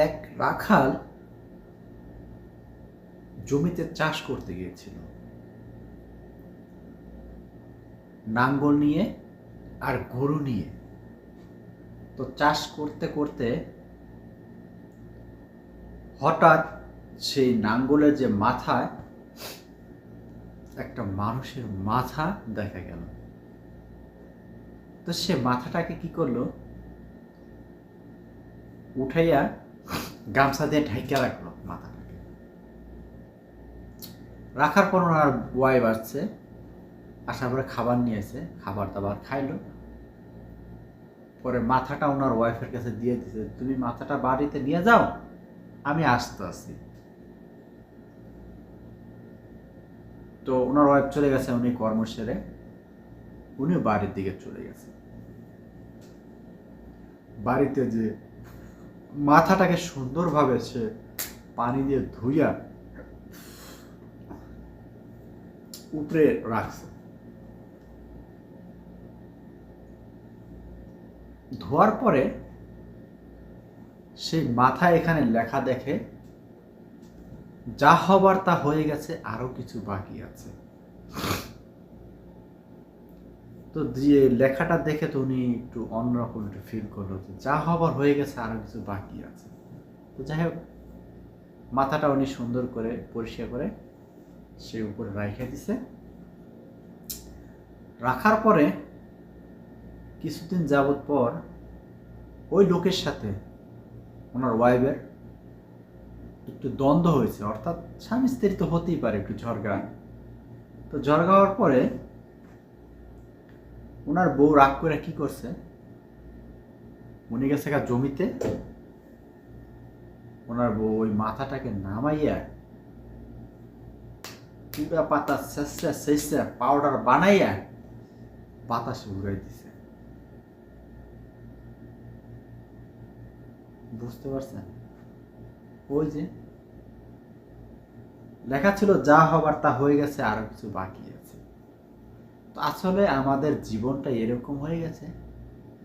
এক রাখাল জমিতে চাষ করতে গিয়েছিল নাঙ্গল নিয়ে আর গরু নিয়ে। তো চাষ করতে করতে হঠাৎ সেই নাঙ্গলের যে মাথায় একটা মানুষের মাথা দেখা গেল। তো সে মাথাটাকে কি করলো, উঠাইয়া গামছা দিয়ে ঢাইকা রাখলো মাথাটাকে। রাখার পর ওনার ওয়াইফ আসছে, আসার পরে খাবার নিয়ে এসে খাবার দাবার খাইলো। পরে মাথাটা ওনার ওয়াইফের কাছে দিয়ে দিছে, তুমি মাথাটা বাড়িতে নিয়ে যাও, আমি আসতে আসি। তো ওনার ওয়াইফ চলে গেছে, উনি কর্ম সেরে উনিও বাড়ির দিকে চলে গেছে। বাড়িতে যে মাথাটাকে সুন্দরভাবে সে পানি দিয়ে ধুইয়া উপরে রাখছে। ধোয়ার পরে সেই মাথা এখানে লেখা দেখে, যা হবার তা হয়ে গেছে, আরো কিছু বাকি আছে। তো যে লেখাটা দেখে তো উনি একটু অন্যরকম একটু ফিল করলো, যে যা হবার হয়ে গেছে, আরো কিছু বাকি আছে। তো যাই হোক, মাথাটা উনি সুন্দর করে পরিষ্কার করে সে উপরে রাখা দিছে। রাখার পরে কিছুদিন যাবত পর ওই লোকের সাথে ওনার ওয়াইফের একটু দ্বন্দ্ব হয়েছে, অর্থাৎ স্বামী স্ত্রী তো হতেই পারে একটু ঝগড়া। তো ঝগড়া হওয়ার পরে ওনার বউ রাগ করে কি করছে, উনি গেছে জমিতে, ওনার বউ ওই মাথাটাকে নামাইয়া পুরা পাতা শেষে পাউডার বানাইয়া বাতাসে উড়াই দিছে। বুঝতে পারছেন? ওই যে লেখা ছিল, যা হবার তা হয়ে গেছে, আরো কিছু বাকি আছে। তো আসলে আমাদের জীবনটা এরকম হয়ে গেছে,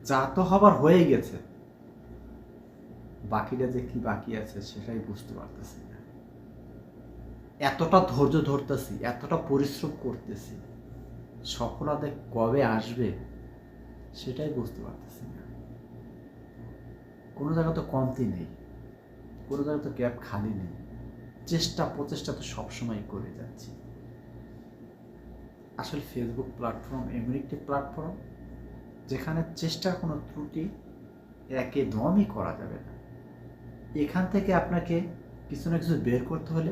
যা তো হবার হয়ে গেছে, বাকিটা যে কি বাকি আছে সেটাই বুঝতে পারতেছি না। এতটা ধৈর্য ধরতেছি, এতটা পরিশ্রম করতেছি, সফলতা কবে আসবে সেটাই বুঝতে পারতেছি না। কোনো জায়গা তো কমতি নেই, কোনো জায়গা তো গ্যাপ খালি নেই। চেষ্টা প্রচেষ্টা তো সবসময় করে যাচ্ছি। আসলে ফেসবুক প্ল্যাটফর্ম এমন একটি প্ল্যাটফর্ম যেখানে চেষ্টার কোনো ত্রুটি একদমই করা যাবে না। এখান থেকে আপনাকে কিছু না কিছু বের করতে হলে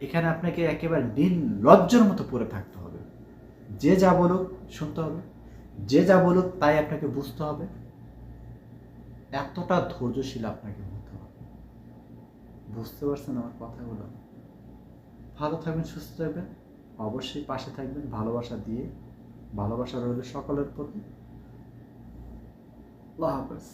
এখানে আপনাকে একেবারে নির্লজ্জের মতো পড়ে থাকতে হবে। যে যা বলুক শুনতে হবে, যে যা বলুক তাই আপনাকে বুঝতে হবে। এতটা ধৈর্যশীল আপনাকে হতে হবে। বুঝতে পারছেন আমার কথাগুলো? ভালো থাকবেন, সুস্থ থাকবেন, অবশ্যই পাশে থাকবেন ভালোবাসা দিয়ে। ভালোবাসা রইল সকলের প্রতি। আল্লাহ হাফেজ।